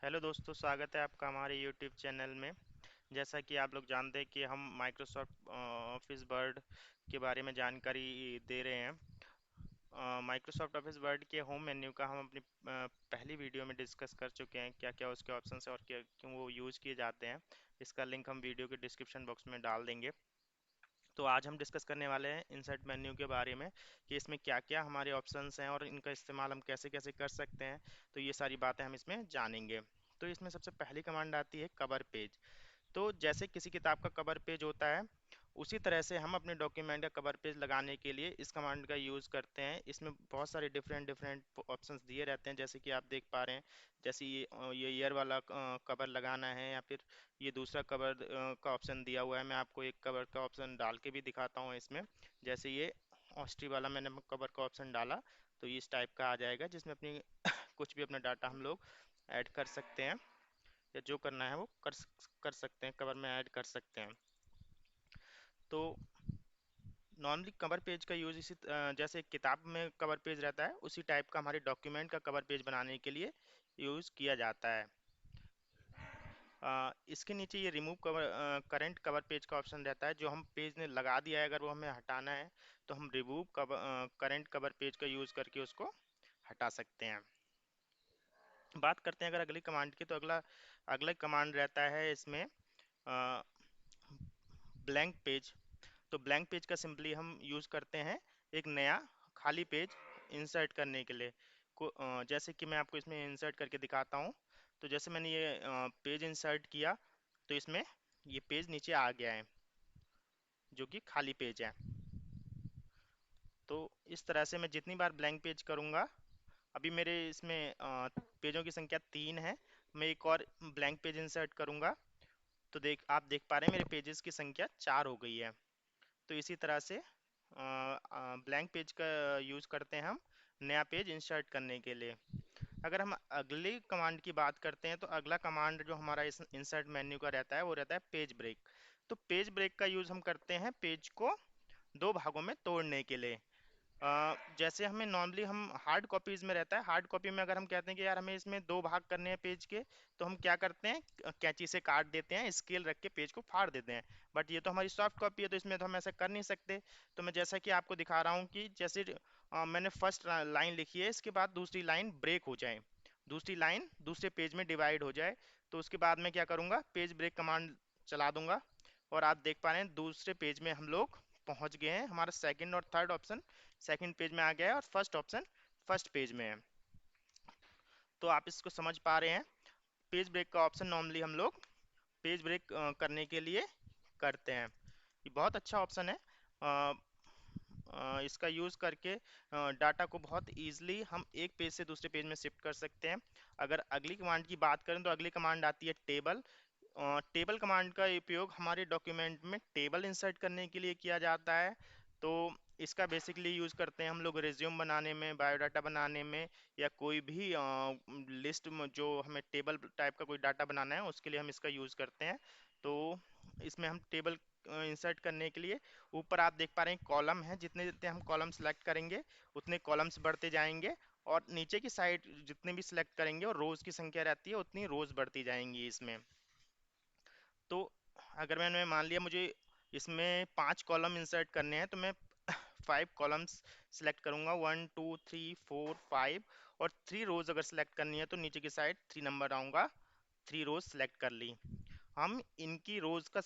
Hello दोस्तों, स्वागत है आपका हमारे यूट्यूब चैनल में। जैसा कि आप लोग जानते हैं कि हम माइक्रोसॉफ्ट ऑफिस वर्ड के बारे में जानकारी दे रहे हैं। माइक्रोसॉफ्ट ऑफिस वर्ड के होम मेन्यू का हम अपनी पहली वीडियो में डिस्कस कर चुके हैं, क्या क्या उसके ऑप्शंस हैं और क्या क्यों वो यूज़ किए जाते हैं। इसका लिंक हम वीडियो के डिस्क्रिप्शन बॉक्स में डाल देंगे। तो आज हम डिस्कस करने वाले हैं इंसर्ट मेन्यू के बारे में कि इसमें क्या क्या हमारे ऑप्शंस हैं और इनका इस्तेमाल हम कैसे कैसे कर सकते हैं। तो ये सारी बातें हम इसमें जानेंगे। तो इसमें सबसे पहली कमांड आती है कवर पेज। तो जैसे किसी किताब का कवर पेज होता है, उसी तरह से हम अपने डॉक्यूमेंट का कवर पेज लगाने के लिए इस कमांड का यूज़ करते हैं। इसमें बहुत सारे डिफरेंट डिफरेंट ऑप्शंस दिए रहते हैं, जैसे कि आप देख पा रहे हैं। जैसे ये ईयर वाला कवर लगाना है या फिर ये दूसरा कवर का ऑप्शन दिया हुआ है। मैं आपको एक कवर का ऑप्शन डाल के भी दिखाता हूँ इसमें। जैसे ये ऑस्ट्री वाला मैंने कवर का ऑप्शन डाला, तो ये इस टाइप का आ जाएगा, जिसमें अपनी कुछ भी अपना डाटा हम लोग ऐड कर सकते हैं या जो करना है वो कर सकते हैं, कवर में ऐड कर सकते हैं। तो नॉर्मली कवर पेज का यूज़ जैसे एक किताब में कवर पेज रहता है, उसी टाइप का हमारे डॉक्यूमेंट का कवर पेज बनाने के लिए यूज़ किया जाता है। इसके नीचे ये remove cover current cover page का ऑप्शन रहता है। जो हम पेज ने लगा दिया है, अगर वो हमें हटाना है तो हम रिमूव करंट कवर पेज का यूज़ करके उसको हटा सकते हैं। बात करते हैं अगर अगली कमांड की, तो अगला अगला कमांड रहता है इसमें ब्लैंक पेज। तो ब्लैंक पेज का सिंपली हम यूज़ करते हैं एक नया खाली पेज इंसर्ट करने के लिए। जैसे कि मैं आपको इसमें इंसर्ट करके दिखाता हूँ। तो जैसे मैंने ये पेज इंसर्ट किया, तो इसमें ये पेज नीचे आ गया है, जो कि खाली पेज है। तो इस तरह से मैं जितनी बार ब्लैंक पेज करूँगा, अभी मेरे इसमें पेजों की संख्या 3 है। मैं एक और ब्लैंक पेज इंसर्ट करूँगा, तो आप देख पा रहे हैं मेरे पेजेस की संख्या 4 हो गई है। तो इसी तरह से ब्लैंक पेज का यूज़ करते हैं हम नया पेज इंसर्ट करने के लिए। अगर हम अगली कमांड की बात करते हैं, तो अगला कमांड जो हमारा इस इंसर्ट मेन्यू का रहता है वो रहता है पेज ब्रेक। तो पेज ब्रेक का यूज़ हम करते हैं पेज को दो भागों में तोड़ने के लिए। जैसे हमें नॉर्मली हम हार्ड कॉपीज में रहता है, हार्ड कॉपी में अगर हम कहते हैं कि यार हमें इसमें दो भाग करने हैं पेज के, तो हम क्या करते हैं, कैंची से काट देते हैं, स्केल रख के पेज को फाड़ देते हैं। बट ये तो हमारी सॉफ्ट कॉपी है, तो इसमें तो हम ऐसा कर नहीं सकते। तो मैं जैसा कि आपको दिखा रहा हूँ कि जैसे मैंने फर्स्ट लाइन लिखी है, इसके बाद दूसरी लाइन ब्रेक हो जाए, दूसरी लाइन दूसरे पेज में डिवाइड हो जाए, तो उसके बाद मैं क्या करूँगा, पेज ब्रेक कमांड चला दूंगा। और आप देख पा रहे हैं दूसरे पेज में हम लोग पहुंच गए हैं। हमारा सेकंड और थर्ड ऑप्शन सेकंड पेज में आ गया है और फर्स्ट ऑप्शन फर्स्ट पेज में है। तो आप इसको समझ पा रहे हैं। पेज ब्रेक का ऑप्शन नॉर्मली हम लोग पेज ब्रेक करने के लिए करते हैं। ये बहुत अच्छा ऑप्शन है। अ, इसका यूज़ करके डाटा को बहुत इजीली हम एक पेज से दूसरे पेज में शिफ्ट कर सकते हैं। अगर अगली कमांड की बात करें, तो अगली कमांड आती है टेबल। टेबल कमांड का उपयोग हमारे डॉक्यूमेंट में टेबल इंसर्ट करने के लिए किया जाता है। तो इसका बेसिकली यूज़ करते हैं हम लोग रिज्यूम बनाने में, बायोडाटा बनाने में, या कोई भी लिस्ट में जो हमें टेबल टाइप का कोई डाटा बनाना है उसके लिए हम इसका यूज़ करते हैं। तो इसमें हम टेबल इंसर्ट करने के लिए ऊपर आप देख पा रहे हैं कॉलम है, जितने जितने हम कॉलम सेलेक्ट करेंगे उतने कॉलम्स बढ़ते जाएंगे, और नीचे की साइड जितने भी सिलेक्ट करेंगे और रोज की संख्या रहती है उतनी रोज बढ़ती जाएंगी इसमें। तो अगर मैंने मान लिया मुझे इसमें 5 कॉलम इंसर्ट करने हैं, तो मैं 5 कॉलम्स सिलेक्ट करूंगा, 1 2 3 4 5, और 3 रोज अगर सिलेक्ट करनी है तो नीचे की साइड 3 नंबर आऊंगा, 3 रोज सिलेक्ट कर ली। हम इनकी रोज का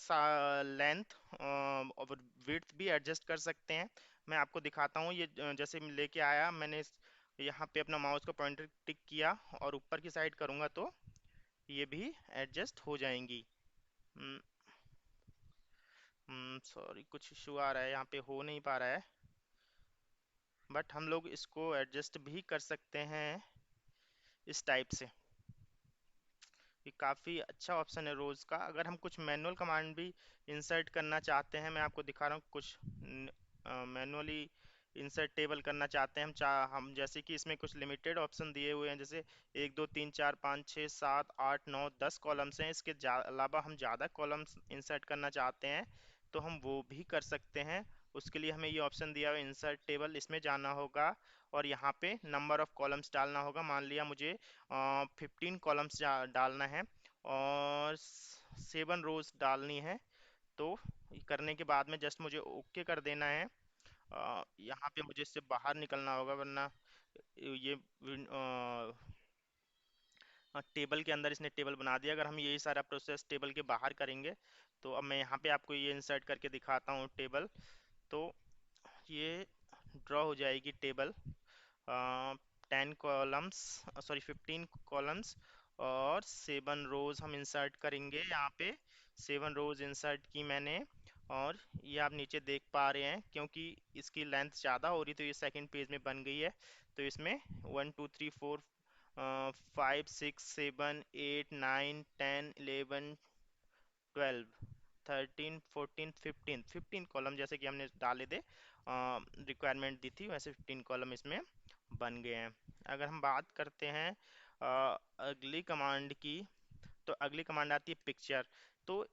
लेंथ और विड्थ भी एडजस्ट कर सकते हैं। मैं आपको दिखाता हूँ। ये जैसे मैं लेके आया, मैंने यहाँ पे अपना माउस का पॉइंटर टिक किया और ऊपर की साइड करूंगा तो ये भी एडजस्ट हो जाएंगी। सॉरी, कुछ इशू आ रहा है, यहाँ पे हो नहीं पा रहा है, बट हम लोग इसको एडजस्ट भी कर सकते हैं इस टाइप से। ये काफ़ी अच्छा ऑप्शन है रोज का। अगर हम कुछ मैनुअल कमांड भी इंसर्ट करना चाहते हैं, मैं आपको दिखा रहा हूँ कुछ मैनुअली इंसर्ट टेबल करना चाहते हैं हम जैसे कि इसमें कुछ लिमिटेड ऑप्शन दिए हुए हैं, जैसे 1 2 3 4 5 6 7 8 9 10 कॉलम्स हैं। इसके अलावा हम ज़्यादा कॉलम्स इंसर्ट करना चाहते हैं तो हम वो भी कर सकते हैं। उसके लिए हमें ये ऑप्शन दिया हुआ है इंसर्ट टेबल, इसमें जाना होगा और यहाँ पे नंबर ऑफ कॉलम्स डालना होगा। मान लिया मुझे 15 कॉलम्स डालना है और 7 रोज डालनी है। तो ये करने के बाद में जस्ट मुझे ओके कर देना है। यहाँ पे मुझे इससे बाहर निकलना होगा, वरना ये टेबल के अंदर इसने टेबल बना दिया। अगर हम यही सारा प्रोसेस टेबल के बाहर करेंगे, तो अब मैं यहाँ पे आपको ये इंसर्ट करके दिखाता हूँ टेबल। तो ये ड्रॉ हो जाएगी टेबल, 10 कॉलम्स, सॉरी 15 कॉलम्स और 7 रोज हम इंसर्ट करेंगे यहाँ पे। 7 रोज इंसर्ट की मैंने, और ये आप नीचे देख पा रहे हैं, क्योंकि इसकी लेंथ ज़्यादा हो रही तो ये सेकंड पेज में बन गई है। तो इसमें 1 2 3 4 5 6 7 8 9 10 11 12 13 14 15 जैसे कि हमने डाले थे, रिक्वायरमेंट दी थी, वैसे 15 कॉलम इसमें बन गए हैं। अगर हम बात करते हैं अगली कमांड की, तो अगली कमांड आती है पिक्चर। तो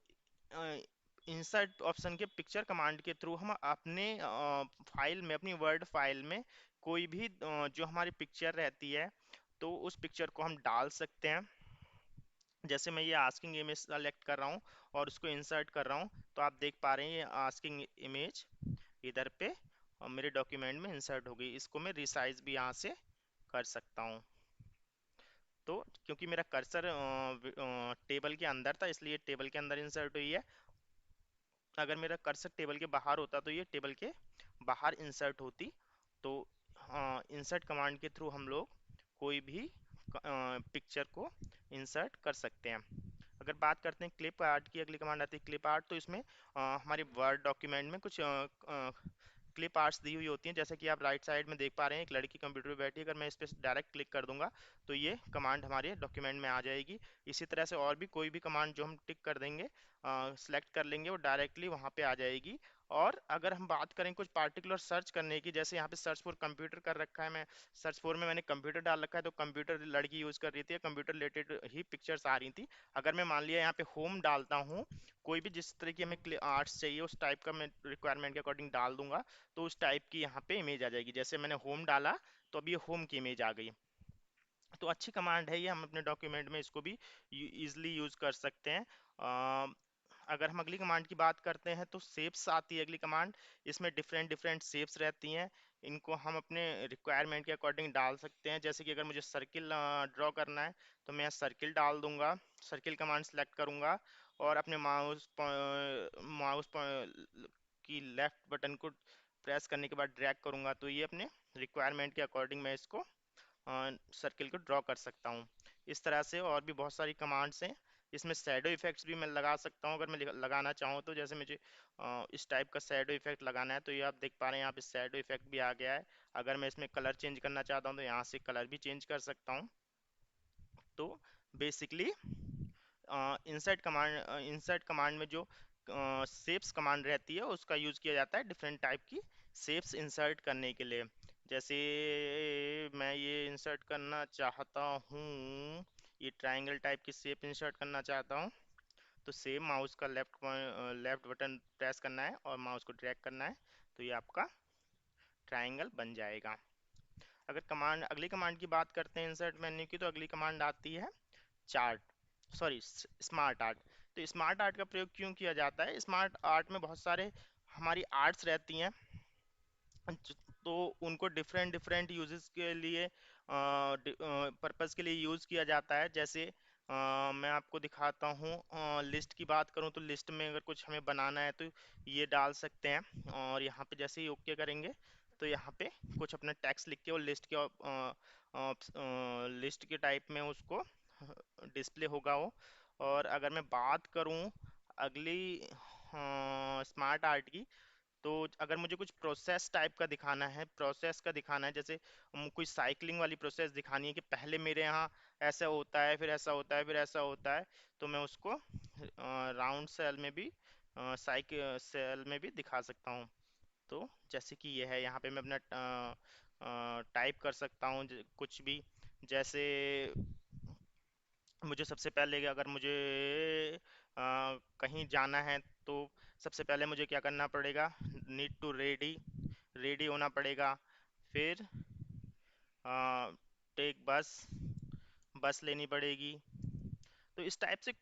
इंसर्ट ऑप्शन के पिक्चर कमांड के थ्रू हम अपने फाइल में, अपनी वर्ड फाइल में कोई भी जो हमारी पिक्चर रहती है, तो उस पिक्चर को हम डाल सकते हैं। जैसे मैं ये आस्किंग इमेज सेलेक्ट कर रहा हूँ और उसको इंसर्ट कर रहा हूँ, तो आप देख पा रहे हैं ये आस्किंग इमेज इधर पे मेरे डॉक्यूमेंट में इंसर्ट हो गई। इसको मैं रिसाइज भी यहाँ से कर सकता हूँ। तो क्योंकि मेरा कर्सर टेबल के अंदर था, इसलिए टेबल के अंदर इंसर्ट हुई है। अगर मेरा कर्सर टेबल के बाहर होता तो ये टेबल के बाहर इंसर्ट होती। तो इंसर्ट कमांड के थ्रू हम लोग कोई भी पिक्चर को इंसर्ट कर सकते हैं। अगर बात करते हैं क्लिप आर्ट की, अगली कमांड आती है क्लिप आर्ट। तो इसमें हमारे वर्ड डॉक्यूमेंट में कुछ क्लिप आर्ट्स दी हुई होती हैं, जैसे कि आप राइट साइड में देख पा रहे हैं एक लड़की कंप्यूटर पे बैठी है। अगर मैं इस पर डायरेक्ट क्लिक कर दूंगा तो ये कमांड हमारे डॉक्यूमेंट में आ जाएगी। इसी तरह से और भी कोई भी कमांड जो हम टिक कर देंगे, सेलेक्ट कर लेंगे, वो डायरेक्टली वहाँ पे आ जाएगी। और अगर हम बात करें कुछ पार्टिकुलर सर्च करने की, जैसे यहाँ पे सर्च फॉर कंप्यूटर कर रखा है, मैं सर्च फॉर में मैंने कंप्यूटर डाल रखा है, तो कंप्यूटर लड़की यूज़ कर रही थी, कंप्यूटर रिलेटेड ही पिक्चर्स आ रही थी। अगर मैं मान लिया यहाँ पे होम डालता हूँ, कोई भी जिस तरह की हमें आर्ट्स चाहिए उस टाइप का मैं रिक्वायरमेंट के अकॉर्डिंग डाल दूंगा, तो उस टाइप की यहाँ पे इमेज आ जाएगी। जैसे मैंने होम डाला तो अब ये होम की इमेज आ गई। तो अच्छी कमांड है ये, हम अपने डॉक्यूमेंट में इसको भी इजीली यूज कर सकते हैं। अगर हम अगली कमांड की बात करते हैं, तो शेप्स आती है अगली कमांड। इसमें डिफरेंट डिफरेंट शेप्स रहती हैं, इनको हम अपने रिक्वायरमेंट के अकॉर्डिंग डाल सकते हैं। जैसे कि अगर मुझे सर्किल ड्रॉ करना है, तो मैं सर्किल डाल दूंगा, सर्किल कमांड सेलेक्ट करूंगा और अपने माउस की लेफ्ट बटन को प्रेस करने के बाद ड्रैग करूंगा, तो ये अपने रिक्वायरमेंट के अकॉर्डिंग मैं इसको सर्किल को ड्रॉ कर सकता हूँ। इस तरह से और भी बहुत सारी कमांड्स हैं। इसमें शैडो इफेक्ट्स भी मैं लगा सकता हूँ, अगर मैं लगाना चाहूँ तो। जैसे मुझे इस टाइप का शैडो इफेक्ट लगाना है, तो ये आप देख पा रहे हैं यहाँ पे शैडो इफेक्ट भी आ गया है। अगर मैं इसमें कलर चेंज करना चाहता हूँ, तो यहाँ से कलर भी चेंज कर सकता हूँ। तो बेसिकली इंसर्ट कमांड में जो शेप्स कमांड रहती है, उसका यूज किया जाता है डिफरेंट टाइप की शेप्स इंसर्ट करने के लिए। जैसे मैं ये इंसर्ट करना चाहता हूँ, ये ट्रायंगल टाइप की शेप इंसर्ट करना चाहता हूँ, तो सेम माउस का लेफ्ट बटन प्रेस करना है और माउस को ड्रैग करना है, तो ये आपका ट्रायंगल बन जाएगा। अगर अगली कमांड की बात करते हैं इंसर्ट मेन्यू की, तो अगली कमांड आती है चार्ट, सॉरी स्मार्ट आर्ट। तो स्मार्ट आर्ट का प्रयोग क्यों किया जाता है? स्मार्ट आर्ट में बहुत सारे हमारी आर्ट्स रहती हैं, तो उनको डिफरेंट डिफरेंट यूजेस के लिए, पर्पस के लिए यूज़ किया जाता है। जैसे मैं आपको दिखाता हूँ, लिस्ट की बात करूँ तो लिस्ट में अगर कुछ हमें बनाना है तो ये डाल सकते हैं। और यहाँ पे जैसे ही ओके करेंगे, तो यहाँ पे कुछ अपना टेक्स्ट लिख के और लिस्ट के टाइप में उसको डिस्प्ले होगा वो। और अगर मैं बात करूँ अगली स्मार्ट आर्ट की, तो अगर मुझे कुछ प्रोसेस टाइप का दिखाना है, प्रोसेस का दिखाना है, जैसे कोई साइकिलिंग वाली प्रोसेस दिखानी है कि पहले मेरे यहाँ ऐसा होता है, फिर ऐसा होता है, फिर ऐसा होता है, तो मैं उसको राउंड सेल में भी, साइकिल सेल में भी दिखा सकता हूँ। तो जैसे कि ये है, यहाँ पे मैं अपना टाइप कर सकता हूँ कुछ भी। जैसे मुझे सबसे पहले, अगर मुझे कहीं जाना है, तो सबसे पहले मुझे क्या करना पड़ेगा? नीड टू रेडी, रेडी होना पड़ेगा। फिर टेक बस, बस लेनी पड़ेगी। तो इस टाइप से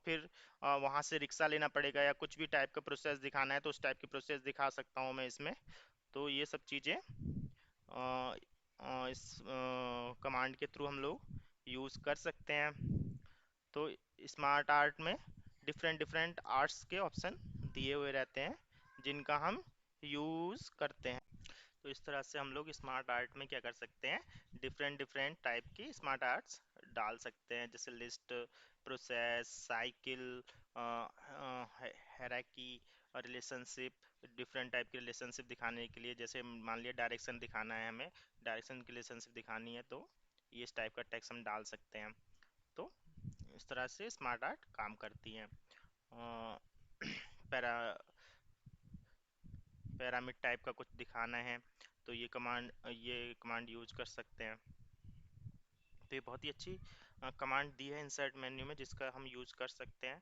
फिर वहाँ से रिक्शा लेना पड़ेगा, या कुछ भी टाइप का प्रोसेस दिखाना है तो उस टाइप की प्रोसेस दिखा सकता हूँ मैं इसमें। तो ये सब चीज़ें इस कमांड के थ्रू हम लोग यूज़ कर सकते हैं। तो स्मार्ट आर्ट में डिफरेंट डिफरेंट आर्ट्स के ऑप्शन दिए हुए रहते हैं जिनका हम यूज़ करते हैं। तो इस तरह से हम लोग स्मार्ट आर्ट में क्या कर सकते हैं, डिफरेंट डिफरेंट टाइप की स्मार्ट आर्ट्स डाल सकते हैं, जैसे list, process, cycle, hierarchy, relationship, different type की रिलेशनशिप दिखाने के लिए। जैसे मान लिया डायरेक्शन दिखाना है हमें, डायरेक्शन की रिलेशनशिप दिखानी है, तो ये इस टाइप का टेक्स्ट हम डाल सकते हैं। तो इस तरह से स्मार्ट आर्ट काम करती हैं। पैरा पैरामिड टाइप का कुछ दिखाना है तो ये कमांड यूज कर सकते हैं। तो ये बहुत ही अच्छी कमांड दी है इंसर्ट मेन्यू में, जिसका हम यूज कर सकते हैं।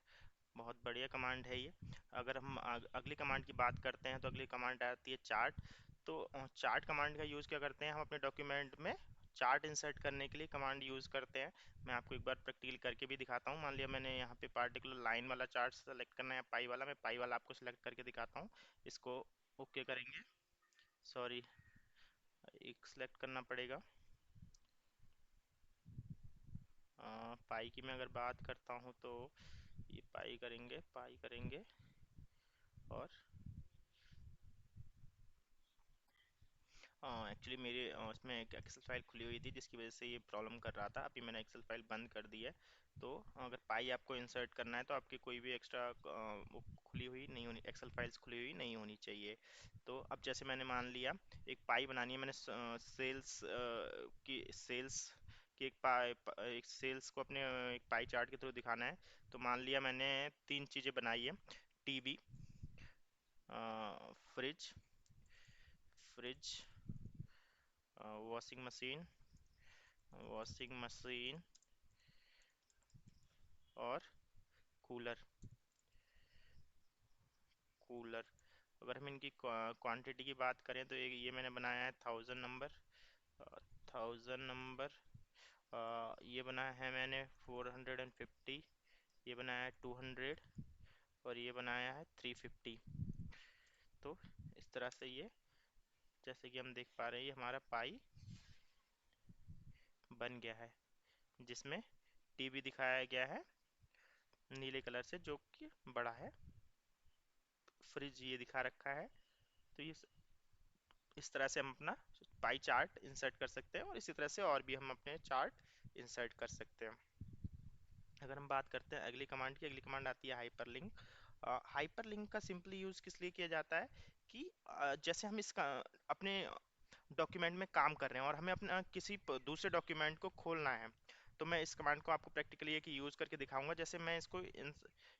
बहुत बढ़िया कमांड है ये। अगर हम अगली कमांड की बात करते हैं तो अगली कमांड आती है चार्ट। तो चार्ट कमांड का यूज़ क्या करते हैं, हम अपने डॉक्यूमेंट में चार्ट इंसर्ट करने के लिए कमांड यूज़ करते हैं। मैं आपको एक बार प्रैक्टिकल करके भी दिखाता हूँ। मान लिया मैंने यहाँ पे पार्टिकुलर लाइन वाला चार्ट सेलेक्ट करना है, पाई वाला, मैं पाई वाला आपको सेलेक्ट करके दिखाता हूँ। इसको ओके करेंगे, सॉरी, एक सेलेक्ट करना पड़ेगा। पाई की मैं अगर बात करता हूँ तो ये पाई करेंगे, पाई करेंगे, और एक्चुअली मेरे उसमें एक एक्सेल फाइल खुली हुई थी जिसकी वजह से ये प्रॉब्लम कर रहा था। अभी मैंने एक्सेल फाइल बंद कर दी है। तो अगर पाई आपको इंसर्ट करना है तो आपकी कोई भी एक्स्ट्रा वो खुली हुई नहीं होनी, एक्सेल फाइल्स खुली हुई नहीं होनी चाहिए। तो अब जैसे मैंने मान लिया एक पाई बनानी है, मैंने की एक सेल्स को अपने एक पाई चार्ट के थ्रू दिखाना है। तो मान लिया मैंने तीन चीज़ें बनाई है, TV, fridge fridge washing machine, washing machine और कूलर, कूलर। अगर हम इनकी क्वांटिटी की बात करें तो ये मैंने बनाया है 1000 नंबर, 1000 नंबर। ये बनाया है मैंने 450, ये बनाया है 200, और ये बनाया है 350। तो इस तरह से ये, जैसे कि हम देख पा रहे हैं, ये हमारा पाई बन गया है, जिसमें टीवी दिखाया गया है नीले कलर से जो कि बड़ा है, फ्रिज ये दिखा रखा है। तो ये इस तरह से हम अपना पाई चार्ट इंसर्ट कर सकते हैं, और इसी तरह से और भी हम अपने चार्ट इंसर्ट कर सकते हैं। अगर हम बात करते हैं अगली कमांड की, अगली कमांड आती है हाइपरलिंक। हाइपरलिंक का सिंपली यूज़ किस लिए किया जाता है कि जैसे हम इसका अपने डॉक्यूमेंट में काम कर रहे हैं और हमें अपना किसी दूसरे डॉक्यूमेंट को खोलना है, तो मैं इस कमांड को आपको प्रैक्टिकली एक यूज़ करके दिखाऊंगा। जैसे मैं इसको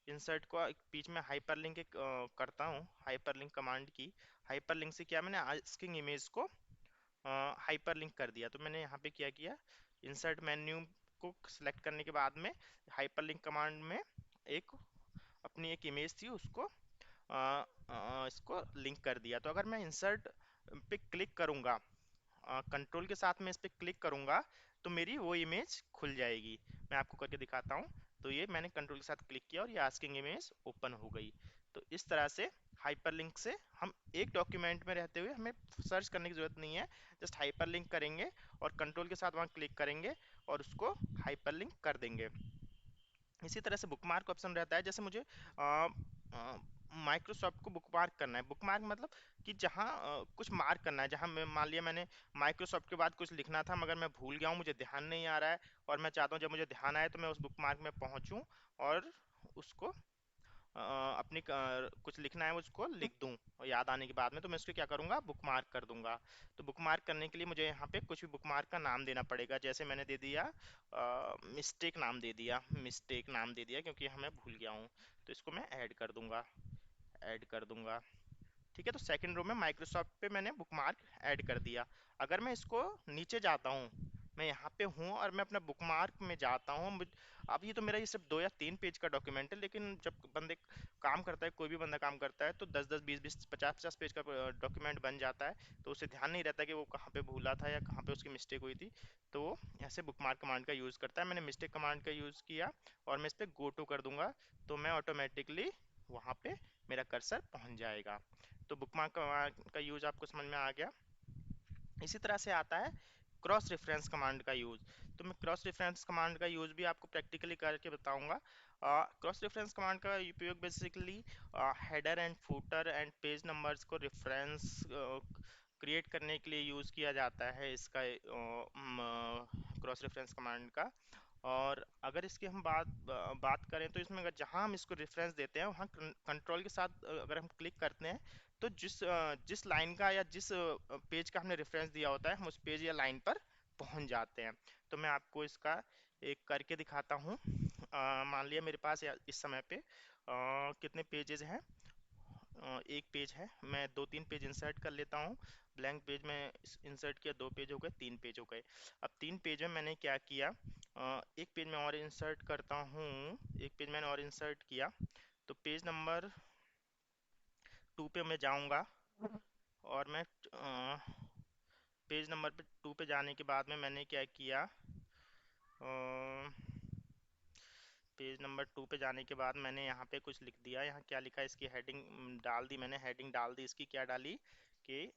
इंसर्ट को एक बीच में हाइपरलिंक करता हूँ, हाइपरलिंक कमांड की। हाइपरलिंक से क्या, मैंने आस्किंग इमेज को हाइपरलिंक कर दिया। तो मैंने यहाँ पे क्या किया, इंसर्ट मेन्यू को सिलेक्ट करने के बाद में हाइपरलिंक कमांड में एक अपनी एक इमेज थी उसको इसको लिंक कर दिया। तो अगर मैं इंसर्ट पे क्लिक करूंगा, कंट्रोल के साथ में इस पे क्लिक करूंगा, तो मेरी वो इमेज खुल जाएगी। मैं आपको करके दिखाता हूँ। तो ये मैंने कंट्रोल के साथ क्लिक किया और ये आस्किंग इमेज ओपन हो गई। तो इस तरह से हाइपरलिंक से हम एक डॉक्यूमेंट में रहते हुए हमें सर्च करने की जरूरत नहीं है, जस्ट हाइपरलिंक करेंगे और कंट्रोल के साथ वहाँ क्लिक करेंगे और उसको हाइपरलिंक कर देंगे। इसी तरह से बुकमार्क ऑप्शन रहता है। जैसे मुझे माइक्रोसॉफ्ट को बुकमार्क करना है, बुकमार्क मतलब कि जहाँ कुछ मार्क करना है, जहाँ मैं मान लिया मैंने माइक्रोसॉफ्ट के बाद कुछ लिखना था मगर मैं भूल गया हूँ, मुझे ध्यान नहीं आ रहा है, और मैं चाहता हूँ जब मुझे ध्यान आए तो मैं उस बुकमार्क में पहुँचूँ और उसको अपनी कुछ लिखना है उसको लिख दूं, और याद आने के बाद में तो मैं इसको क्या करूंगा, बुकमार्क कर दूंगा। तो बुकमार्क करने के लिए मुझे यहाँ पे कुछ भी बुकमार्क का नाम देना पड़ेगा। जैसे मैंने दे दिया मिस्टेक नाम दे दिया, मिस्टेक नाम दे दिया क्योंकि हमें भूल गया हूँ। तो इसको मैं ऐड कर दूंगा, ऐड कर दूंगा। ठीक है, तो सेकंड रो में माइक्रोसॉफ्ट पे मैंने बुकमार्क ऐड कर दिया। अगर मैं इसको नीचे जाता हूँ मैं यहाँ पे हूँ और मैं अपना बुकमार्क में जाता हूँ। अब ये तो मेरा ये सिर्फ 2 या 3 पेज का डॉक्यूमेंट है, लेकिन जब बंदे काम करता है, कोई भी बंदा काम करता है, तो 10 10 20 20 50 50 पेज का डॉक्यूमेंट बन जाता है। तो उसे ध्यान नहीं रहता कि वो कहाँ पे भूला था या कहाँ पे उसकी मिस्टेक हुई थी। तो वो ऐसे बुकमार्क कमांड का यूज़ करता है। मैंने मिस्टेक कमांड का यूज़ किया और मैं इस पर गो टू कर दूंगा, तो मैं ऑटोमेटिकली वहाँ पे मेरा कर्सर पहुँच जाएगा। तो बुकमार्क कमांड का यूज़ आपको समझ में आ गया। इसी तरह से आता है क्रॉस रेफरेंस कमांड का यूज। तो मैं क्रॉस रेफरेंस कमांड का यूज भी आपको प्रैक्टिकली करके बताऊंगा। क्रॉस रेफरेंस कमांड का उपयोग basically header and footer and page numbers को रेफरेंस क्रिएट करने के लिए यूज किया जाता है इसका, क्रॉस रेफरेंस कमांड का। और अगर इसकी हम बात करें, तो इसमें अगर जहां हम इसको रेफरेंस देते हैं वहां कंट्रोल के साथ अगर हम क्लिक करते हैं, तो जिस लाइन का या जिस पेज का हमने रेफरेंस दिया होता है, हम उस पेज या लाइन पर पहुंच जाते हैं। तो मैं आपको इसका एक करके दिखाता हूँ। मान लिया मेरे पास इस समय पे कितने पेजेस हैं। एक पेज है, मैं 2 3 पेज इंसर्ट कर लेता हूँ। ब्लैंक पेज में इंसर्ट किया, 2 पेज हो गए, 3 पेज हो गए। अब 3 पेज में मैंने क्या किया, एक पेज में और इंसर्ट करता हूँ। एक पेज मैंने और इंसर्ट किया, तो पेज नंबर 2 पे मैं जाऊंगा और मैं पेज नंबर 2 पे जाने के बाद में मैंने क्या किया, पेज नंबर 2 पे जाने के बाद मैंने यहाँ पे कुछ लिख दिया। यहाँ क्या लिखा है, इसकी हेडिंग डाल दी मैंने। हेडिंग डाल दी, इसकी क्या डाली कि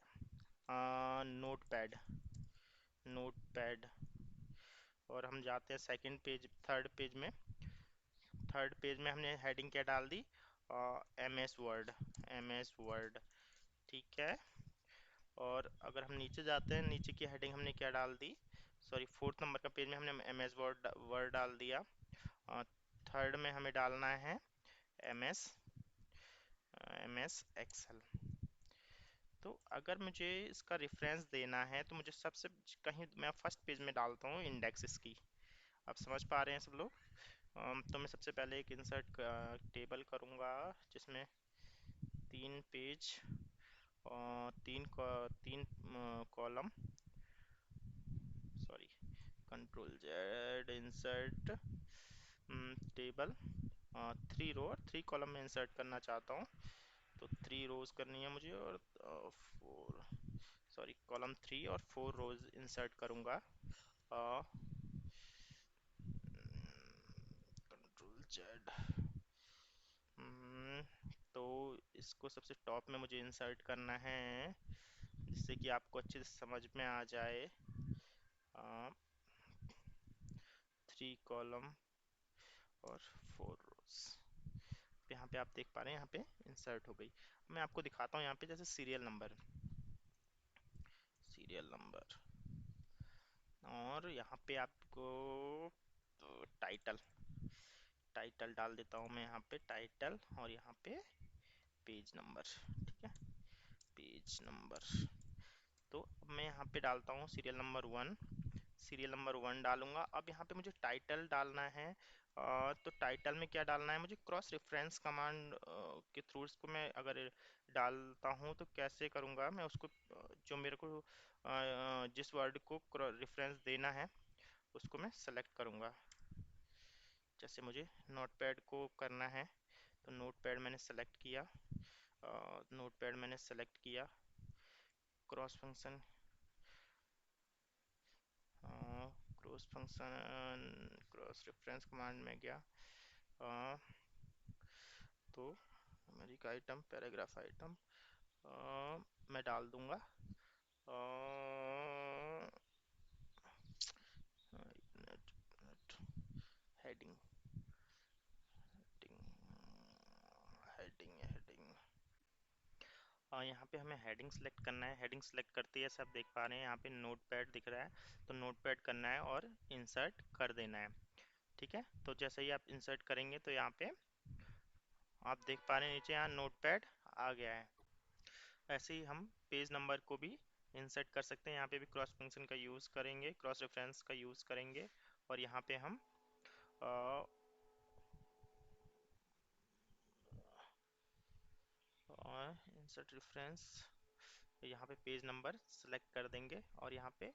नोट पैड, नोट पैड। और हम जाते हैं सेकंड पेज, थर्ड पेज में। थर्ड पेज में हमने हेडिंग क्या डाल दी, M S word, M S word. ठीक है। और अगर हम नीचे जाते हैं, नीचे की हेडिंग हमने क्या डाल दी, सॉरी, फोर्थ नंबर का पेज में हमने एम एस वर्ड वर्ड डाल दिया। थर्ड में हमें डालना है M S, M S Excel. तो अगर मुझे इसका रेफरेंस देना है, तो मुझे सबसे कहीं मैं फर्स्ट पेज में डालता हूँ इंडेक्स इसकी। आप समझ पा रहे हैं सब लोग। तो मैं सबसे पहले एक इंसर्ट टेबल करूँगा जिसमें 3 पेज और तीन column, sorry, control Z insert table, 3 रो और 3 कॉलम में इंसर्ट करना चाहता हूँ। तो 3 रोज करनी है मुझे, और 4, सॉरी, कॉलम 3 और 4 रोज इंसर्ट करूँगा। Control Z. तो इसको सबसे टॉप में मुझे इंसर्ट करना है, जिससे कि आपको अच्छे से समझ में आ जाए। 3 कॉलम और 4 रोज, यहाँ पे आप देख पा रहे हैं, यहाँ पे इंसर्ट हो गई। मैं आपको दिखाता हूँ यहाँ पे, जैसे सीरियल नंबर, सीरियल नंबर, और यहाँ पे आपको टाइटल, टाइटल डाल देता हूँ मैं यहाँ पे, टाइटल, और यहाँ पे पेज नंबर। ठीक है, पेज नंबर। तो अब मैं यहाँ पे डालता हूँ सीरियल नंबर 1, सीरियल नंबर 1 डालूंगा। अब यहाँ पे मुझे टाइटल डालना है। तो टाइटल में क्या डालना है मुझे, क्रॉस रेफरेंस कमांड के थ्रू इसको मैं अगर डालता हूँ तो कैसे करूँगा मैं उसको, जो मेरे को जिस वर्ड को रेफरेंस देना है उसको मैं सेलेक्ट करूँगा। जैसे मुझे नोटपैड को करना है, तो नोटपैड मैंने सेलेक्ट किया, नोटपैड मैंने सेलेक्ट किया, cross function, cross function, cross reference command में गया। अ, तो न्यूमेरिक आइटम, पैराग्राफ आइटम मैं डाल दूंगा। Heading, heading, heading. यहाँ पे हमें हेडिंग सेलेक्ट करना है। हेडिंग सेलेक्ट करते ही सब देख पा रहे हैं, यहाँ पे नोटपैड दिख रहा है, तो नोटपैड करना है और इंसर्ट कर देना है। ठीक है, तो जैसे ही आप इंसर्ट करेंगे तो यहाँ पे आप देख पा रहे हैं नीचे यहाँ नोटपैड आ गया है। ऐसे ही हम पेज नंबर को भी इंसर्ट कर सकते हैं। यहाँ पे भी क्रॉस फंक्शन का यूज़ करेंगे, क्रॉस रेफरेंस का यूज़ करेंगे, और यहाँ पे हम इंसर्ट रेफरेंस, यहाँ पे पेज नंबर सेलेक्ट कर देंगे और यहाँ पे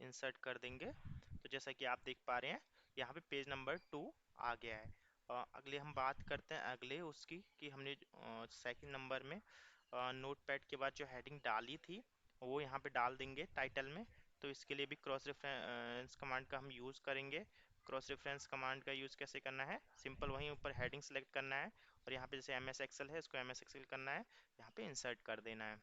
इंसर्ट कर देंगे। तो जैसा कि आप देख पा रहे हैं यहाँ पे पेज नंबर 2 आ गया है। अगले हम बात करते हैं अगले उसकी कि हमने सेकंड नंबर में नोटपैड के बाद जो हेडिंग डाली थी वो यहाँ पे डाल देंगे टाइटल में। तो इसके लिए भी क्रॉस रेफरेंस कमांड का हम यूज़ करेंगे। क्रॉस रेफरेंस कमांड का यूज़ कैसे करना है, सिंपल वहीं ऊपर हेडिंग सेलेक्ट करना है और यहाँ पे जैसे एम एस एक्सेल है इसको एम एस एक्सेल करना है, यहाँ पे इंसर्ट कर देना है।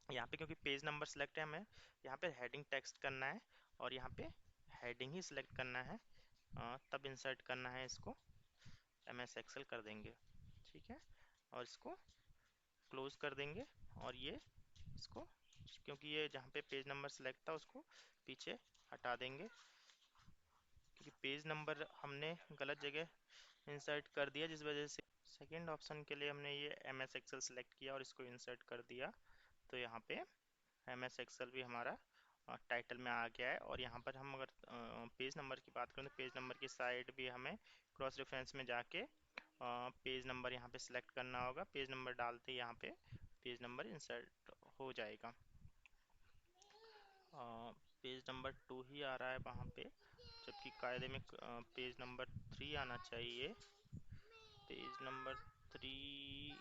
यहाँ पे क्योंकि पेज नंबर सेलेक्ट है हमें यहाँ पे हेडिंग टेक्स्ट करना है और यहाँ पे हेडिंग ही सिलेक्ट करना है, तब इंसर्ट करना है इसको, एम एस एक्सेल कर देंगे। ठीक है, और इसको क्लोज कर देंगे और ये इसको, क्योंकि ये जहाँ पे पेज नंबर सेलेक्ट था उसको पीछे हटा देंगे क्योंकि पेज नंबर हमने गलत जगह इंसर्ट कर दिया जिस वजह से सेकंड ऑप्शन के लिए हमने ये एम एस एक्सेल सेलेक्ट किया और इसको इंसर्ट कर दिया। तो यहाँ पे एम एस एक्सेल भी हमारा टाइटल में आ गया है। और यहाँ पर हम अगर पेज नंबर की बात करें तो पेज नंबर की साइड भी हमें क्रॉस रेफरेंस में जाके पेज नंबर यहाँ पे सिलेक्ट करना होगा। पेज नंबर डालते ही यहाँ पे पेज नंबर इंसर्ट हो जाएगा। पेज नंबर 2 ही आ रहा है वहाँ पे, जबकि कायदे में पेज नंबर 3 आना चाहिए। पेज नंबर 3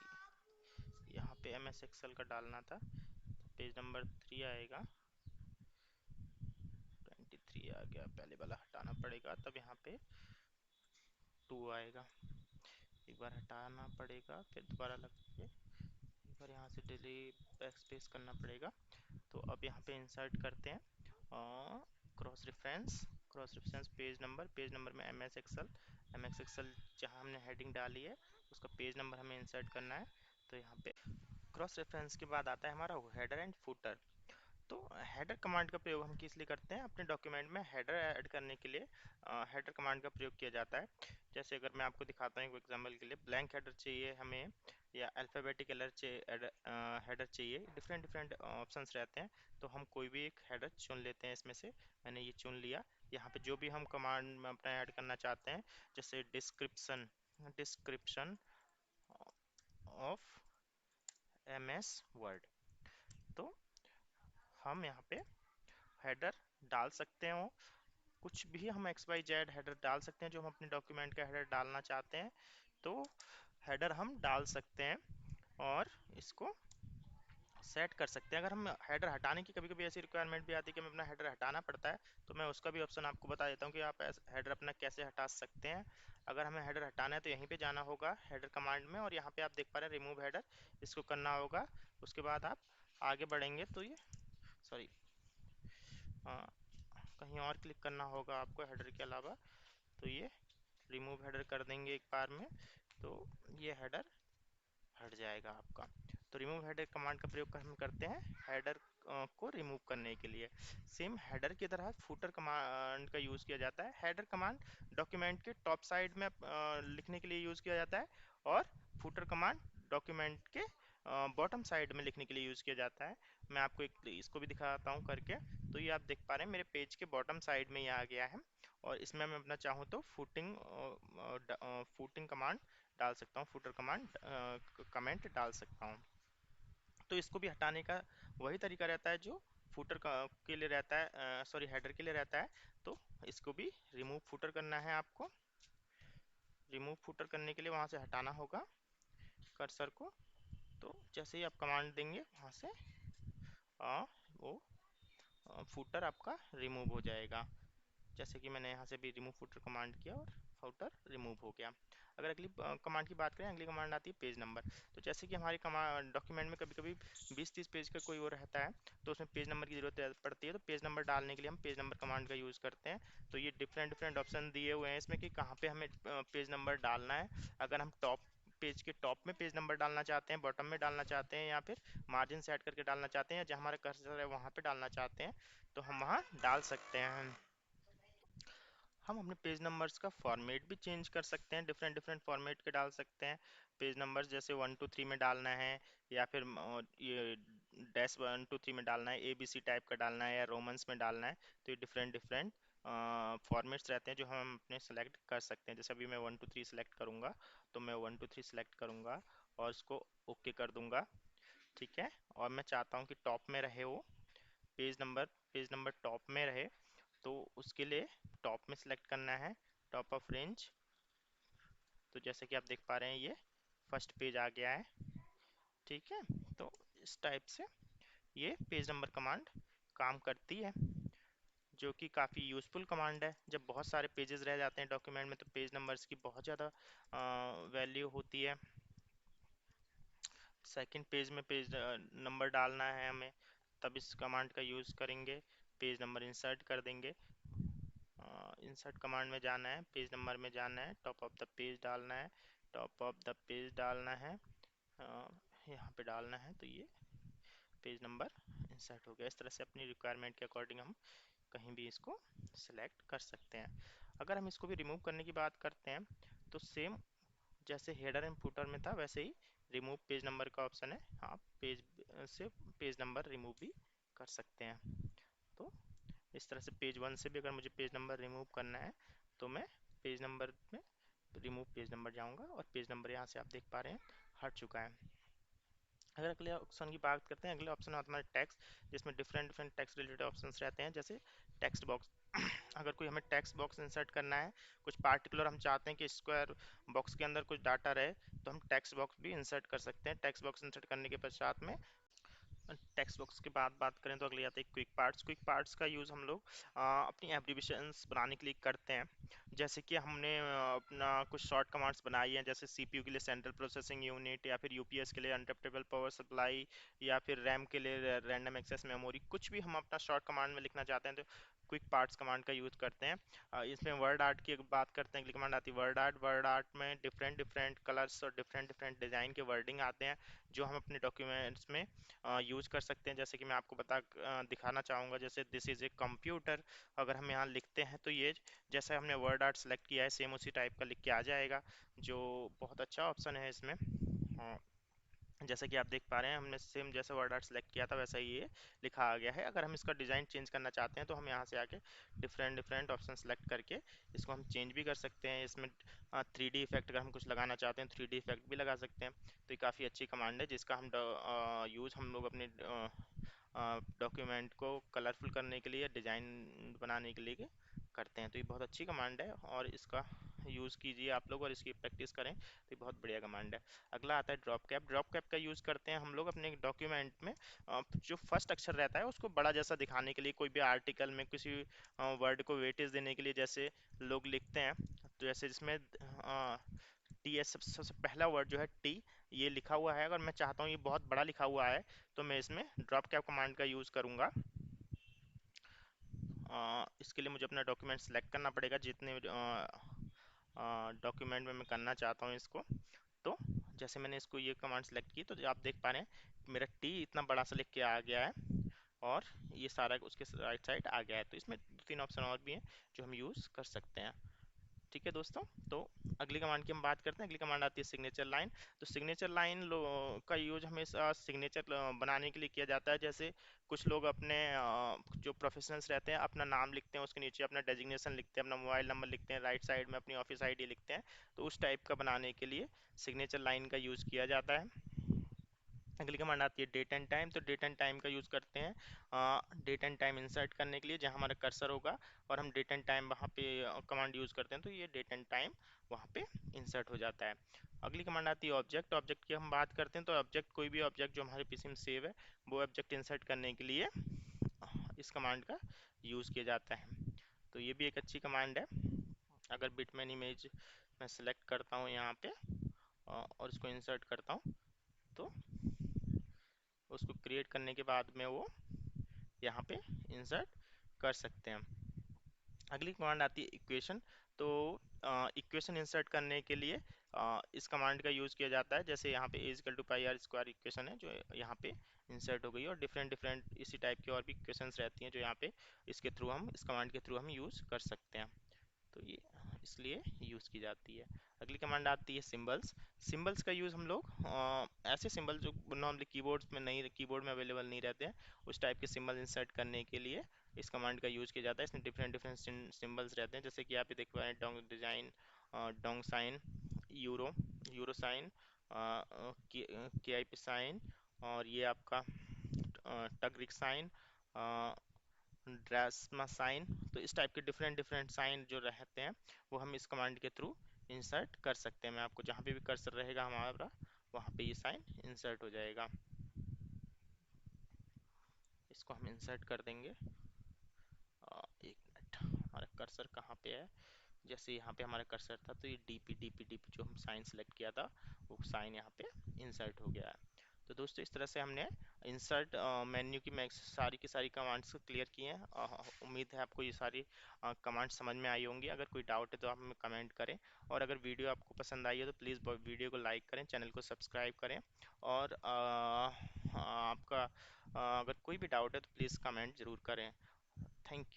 यहाँ पे एम एस एक्सेल का डालना था, तो पेज नंबर 3 आएगा। 23 आ गया, पहले वाला हटाना पड़ेगा तब यहाँ पे 2 आएगा। एक बार हटाना पड़ेगा फिर दोबारा लग के एक बार यहाँ से डिलीट बैक स्पेस करना पड़ेगा। तो अब यहाँ पे इंसर्ट करते हैं cross reference, cross reference page number में एम एस एक्सेल जहाँ हमने हेडिंग डाली है उसका पेज नंबर हमें इंसर्ट करना है। तो यहाँ पे क्रॉस रेफरेंस के बाद आता है हमारा हेडर एंड फुटर। तो हेडर कमांड का प्रयोग हम किस लिए करते हैं, अपने डॉक्यूमेंट में हेडर ऐड करने के लिए हेडर कमांड का प्रयोग किया जाता है। जैसे अगर मैं आपको दिखाता हूँ एक एग्जांपल के लिए, ब्लैंक हेडर चाहिए हमें या अल्फ़ाबेटिक हेडर चाहिए, हेडर चाहिए, डिफरेंट डिफरेंट ऑप्शंस रहते हैं। तो हम कोई भी एक हेडर चुन लेते हैं इसमें से, मैंने ये चुन लिया। यहाँ पे जो भी हम कमांड में अपना ऐड करना चाहते हैं, जैसे description, description of M S Word, तो हम यहाँ पे हेडर डाल सकते हो। कुछ भी हम एक्स वाई जेड हेडर डाल सकते हैं जो हम अपने डॉक्यूमेंट का हेडर डालना चाहते हैं। तो हेडर हम डाल सकते हैं और इसको सेट कर सकते हैं। अगर हम हेडर हटाने की कभी कभी ऐसी रिक्वायरमेंट भी आती है कि हमें अपना हेडर हटाना पड़ता है, तो मैं उसका भी ऑप्शन आपको बता देता हूँ कि आप हेडर अपना कैसे हटा सकते हैं। अगर हमें हेडर हटाना है तो यहीं पे जाना होगा हेडर कमांड में और यहाँ पे आप देख पा रहे हैं रिमूव हेडर, इसको करना होगा। उसके बाद आप आगे बढ़ेंगे तो ये सॉरी कहीं और क्लिक करना होगा आपको हेडर के अलावा, तो ये रिमूव हेडर कर देंगे एक बार में, तो ये हेडर हट जाएगा आपका। तो रिमूव हेडर कमांड का प्रयोग हम करते हैं हेडर को रिमूव करने के लिए। सेम हेडर की तरह फुटर कमांड का यूज़ किया जाता है। हेडर कमांड डॉक्यूमेंट के टॉप साइड में लिखने के लिए यूज़ किया जाता है और फुटर कमांड डॉक्यूमेंट के बॉटम साइड में लिखने के लिए यूज़ किया जाता है। मैं आपको एक इसको भी दिखाता हूँ करके। तो ये आप देख पा रहे हैं मेरे पेज के बॉटम साइड में ये आ गया है और इसमें मैं अपना चाहूँ तो फुटिंग कमांड डाल सकता हूँ, फुटर कमांड कमेंट डाल सकता हूँ। तो इसको भी हटाने का वही तरीका रहता है जो फुटर के लिए रहता है, सॉरी हेडर के लिए रहता है। तो इसको भी रिमूव फुटर करना है आपको। रिमूव फुटर करने के लिए वहाँ से हटाना होगा कर्सर को। तो जैसे ही आप कमांड देंगे वहाँ से वो फुटर आपका रिमूव हो जाएगा। जैसे कि मैंने यहाँ से भी रिमूव फुटर कमांड किया और फुटर रिमूव हो गया। अगर अगली कमांड की बात करें, अगली कमांड आती है पेज नंबर। तो जैसे कि हमारे कमांड डॉक्यूमेंट में कभी कभी 20-30 पेज का कोई वो रहता है तो उसमें पेज नंबर की जरूरत पड़ती है। तो पेज नंबर डालने के लिए हम पेज नंबर कमांड का यूज़ करते हैं। तो ये डिफरेंट डिफरेंट ऑप्शन दिए हुए हैं इसमें कि कहाँ पे हमें पेज नंबर डालना है। अगर हम टॉप पेज के टॉप में पेज नंबर डालना चाहते हैं, बॉटम में डालना चाहते हैं, या फिर मार्जिन सेट करके डालना चाहते हैं, या जहाँ हमारा कर्सर है वहाँ पे डालना चाहते हैं, तो हम वहाँ डाल सकते हैं। हम अपने पेज नंबर्स का फॉर्मेट भी चेंज कर सकते हैं, डिफरेंट डिफरेंट फॉर्मेट के डाल सकते हैं। पेज नंबर्स जैसे 1 2 3 में डालना है या फिर ये -1 2 3 में डालना है, ABC टाइप का डालना है या रोमन्स में डालना है। तो ये डिफरेंट डिफरेंट फॉर्मेट्स रहते हैं जो हम अपने सेलेक्ट कर सकते हैं। जैसे अभी मैं 1 2 3 सेलेक्ट करूँगा, तो मैं 1 2 3 सेलेक्ट करूँगा और इसको ओके कर दूंगा। ठीक है, और मैं चाहता हूँ कि टॉप में रहे वो, पेज नंबर टॉप में रहे, तो उसके लिए टॉप में सिलेक्ट करना है, टॉप ऑफ रेंज। तो जैसे कि आप देख पा रहे हैं ये फर्स्ट पेज आ गया है। ठीक है, तो इस टाइप से ये पेज नंबर कमांड काम करती है, जो कि काफ़ी यूज़फुल कमांड है। जब बहुत सारे पेजेस रह जाते हैं डॉक्यूमेंट में तो पेज नंबर्स की बहुत ज़्यादा वैल्यू होती है। सेकंड पेज में पेज नंबर डालना है हमें, तब इस कमांड का यूज़ करेंगे। पेज नंबर इंसर्ट कर देंगे, इंसर्ट कमांड में जाना है, पेज नंबर में जाना है, टॉप ऑफ द पेज डालना है, टॉप ऑफ द पेज डालना है, यहाँ पे डालना है, तो ये पेज नंबर इंसर्ट हो गया। इस तरह से अपनी रिक्वायरमेंट के अकॉर्डिंग हम कहीं भी इसको सिलेक्ट कर सकते हैं। अगर हम इसको भी रिमूव करने की बात करते हैं तो सेम जैसे हेडर एंड फुटर में था वैसे ही रिमूव पेज नंबर का ऑप्शन है, आप पेज से पेज नंबर रिमूव भी कर सकते हैं। तो इस तरह से पेज वन से भी अगर मुझे पेज नंबर रिमूव करना है तो मैं पेज नंबर में रिमूव पेज नंबर जाऊंगा और पेज नंबर यहाँ से आप देख पा रहे हैं हट चुका है। अगर अगले ऑप्शन की बात करते हैं, अगले ऑप्शन आता है टेक्स्ट, जिसमें different different text related options रहते हैं, जैसे टेक्स्ट बॉक्स। अगर कोई हमें टेक्स्ट बॉक्स इंसर्ट करना है, कुछ पार्टिकुलर हम चाहते हैं कि स्क्वायर बॉक्स के अंदर कुछ डाटा रहे, तो हम टेक्स्ट बॉक्स भी इंसर्ट कर सकते हैं। टेक्स्ट बॉक्स इंसर्ट करने के पश्चात में टेक्स्ट बॉक्स की बात करें तो अगले आते हैं क्विक पार्ट्स। क्विक पार्ट्स का यूज़ हम लोग अपनी एब्रीविएशंस बनाने के लिए करते हैं। जैसे कि हमने अपना कुछ शॉर्ट कमांड्स बनाई हैं, जैसे सीपीयू के लिए सेंट्रल प्रोसेसिंग यूनिट, या फिर यूपीएस के लिए अनटैप्टेबल पावर सप्लाई, या फिर रैम के लिए रैंडम एक्सेस मेमोरी। कुछ भी हम अपना शॉर्ट कमांड में लिखना चाहते हैं तो क्विक पार्ट्स कमांड का यूज़ करते हैं। इसमें वर्ड आर्ट की बात करते हैं, अगली कमांड आती है वर्ड आर्ट। वर्ड आर्ट में डिफरेंट डिफरेंट कलर्स और डिफरेंट डिफरेंट डिज़ाइन के वर्डिंग आते हैं, जो हम अपने डॉक्यूमेंट्स में यूज़ कर सकते हैं। जैसे कि मैं आपको दिखाना चाहूँगा, जैसे दिस इज़ ए कंप्यूटर, अगर हम यहाँ लिखते हैं तो ये जैसे हमने वर्ड आर्ट सेलेक्ट किया है सेम उसी टाइप का लिख के आ जाएगा, जो बहुत अच्छा ऑप्शन है इसमें। हाँ, जैसे कि आप देख पा रहे हैं हमने सेम जैसे वर्ड आर्ट सेलेक्ट किया था वैसा ही ये लिखा आ गया है। अगर हम इसका डिज़ाइन चेंज करना चाहते हैं तो हम यहाँ से आके डिफरेंट डिफरेंट ऑप्शन सेलेक्ट करके इसको हम चेंज भी कर सकते हैं। इसमें 3D इफेक्ट अगर हम कुछ लगाना चाहते हैं 3D इफेक्ट भी लगा सकते हैं। तो ये काफ़ी अच्छी कमांड है, जिसका हम यूज़ हम लोग अपने डॉक्यूमेंट को कलरफुल करने के लिए, डिज़ाइन बनाने के लिए करते हैं। तो ये बहुत अच्छी कमांड है और इसका यूज़ कीजिए आप लोग और इसकी प्रैक्टिस करें, तो ये बहुत बढ़िया कमांड है। अगला आता है ड्रॉप कैप। ड्रॉप कैप का यूज़ करते हैं हम लोग अपने डॉक्यूमेंट में जो फर्स्ट अक्षर रहता है उसको बड़ा जैसा दिखाने के लिए, कोई भी आर्टिकल में किसी वर्ड को वेटेज देने के लिए, जैसे लोग लिखते हैं तो जैसे जिसमें टी एस सबसे पहला वर्ड जो है टी, ये लिखा हुआ है, अगर मैं चाहता हूँ ये बहुत बड़ा लिखा हुआ है तो मैं इसमें ड्रॉप कैप कमांड का यूज़ करूँगा। इसके लिए मुझे अपना डॉक्यूमेंट सेलेक्ट करना पड़ेगा, जितने डॉक्यूमेंट में मैं करना चाहता हूँ इसको। तो जैसे मैंने इसको ये कमांड सेलेक्ट की तो आप देख पा रहे हैं मेरा टी इतना बड़ा सा लिख के आ गया है और ये सारा उसके राइट साइड आ गया है। तो इसमें 2-3 ऑप्शन और भी हैं जो हम यूज़ कर सकते हैं। ठीक है दोस्तों, तो अगली कमांड की हम बात करते हैं। अगली कमांड आती है सिग्नेचर लाइन। तो सिग्नेचर लाइन का यूज हमेशा सिग्नेचर बनाने के लिए किया जाता है। जैसे कुछ लोग अपने जो प्रोफेशनल्स रहते हैं अपना नाम लिखते हैं, उसके नीचे अपना डेजिग्नेशन लिखते हैं, अपना मोबाइल नंबर लिखते हैं, राइट साइड में अपनी ऑफिस आईडी लिखते हैं। तो उस टाइप का बनाने के लिए सिग्नेचर लाइन का यूज़ किया जाता है। अगली कमांड आती है डेट एंड टाइम। तो डेट एंड टाइम का यूज़ करते हैं डेट एंड टाइम इंसर्ट करने के लिए, जहाँ हमारा कर्सर होगा और हम डेट एंड टाइम वहाँ पे कमांड यूज़ करते हैं तो ये डेट एंड टाइम वहाँ पे इंसर्ट हो जाता है। अगली कमांड आती है ऑब्जेक्ट। ऑब्जेक्ट की हम बात करते हैं तो ऑब्जेक्ट कोई भी ऑब्जेक्ट जो हमारे पीसी में सेव है वो ऑब्जेक्ट इंसर्ट करने के लिए इस कमांड का यूज़ किया जाता है। तो ये भी एक अच्छी कमांड है। अगर बिटमैन इमेज मैं सेलेक्ट करता हूँ यहाँ पे और इसको इंसर्ट करता हूँ तो उसको क्रिएट करने के बाद में वो यहाँ पे इंसर्ट कर सकते हैं। अगली कमांड आती है इक्वेशन। तो इक्वेशन इंसर्ट करने के लिए इस कमांड का यूज़ किया जाता है। जैसे यहाँ पे is equal to pi r square equation है जो यहाँ पे इंसर्ट हो गई है, और डिफरेंट डिफरेंट इसी टाइप की और भी इक्वेशंस रहती हैं जो यहाँ पे इसके थ्रू हम इस कमांड के थ्रू हम यूज़ कर सकते हैं। तो ये इसलिए यूज़ की जाती है। अगली कमांड आती है सिंबल्स। सिंबल्स का यूज़ हम लोग ऐसे सिंबल जो नॉर्मली कीबोर्ड्स में नहीं, कीबोर्ड में अवेलेबल नहीं रहते हैं, उस टाइप के सिंबल इंसर्ट करने के लिए इस कमांड का यूज़ किया जाता है। इसमें डिफरेंट डिफरेंट सिंबल्स रहते हैं, जैसे कि आप ये देख पा रहे हैं dong design, dong sign, euro, euro sign, K I P sign, और ये आपका टगरिक साइन, ड्रासमा साइन। तो इस टाइप के डिफरेंट डिफरेंट साइन जो रहते हैं वो हम इस कमांड के थ्रू इंसर्ट कर सकते हैं। मैं आपको जहाँ पे भी कर्सर रहेगा हमारा वहाँ पे ये साइन इंसर्ट हो जाएगा। इसको हम इंसर्ट कर देंगे। एक मिनट, हमारा कर्सर कहाँ पे है? जैसे यहाँ पे हमारा कर्सर था तो ये डीपी डीपी डीपी जो हम साइन सेलेक्ट किया था वो साइन यहाँ पे इंसर्ट हो गया है। तो दोस्तों इस तरह से हमने इंसर्ट मेन्यू की मैक्स सारी की सारी कमांड्स को क्लियर किए हैं। उम्मीद है आपको ये सारी कमांड समझ में आई होंगी। अगर कोई डाउट है तो आप हमें कमेंट करें, और अगर वीडियो आपको पसंद आई है तो प्लीज़ वीडियो को लाइक करें, चैनल को सब्सक्राइब करें, और आपका अगर कोई भी डाउट है तो प्लीज़ कमेंट ज़रूर करें। Thank you.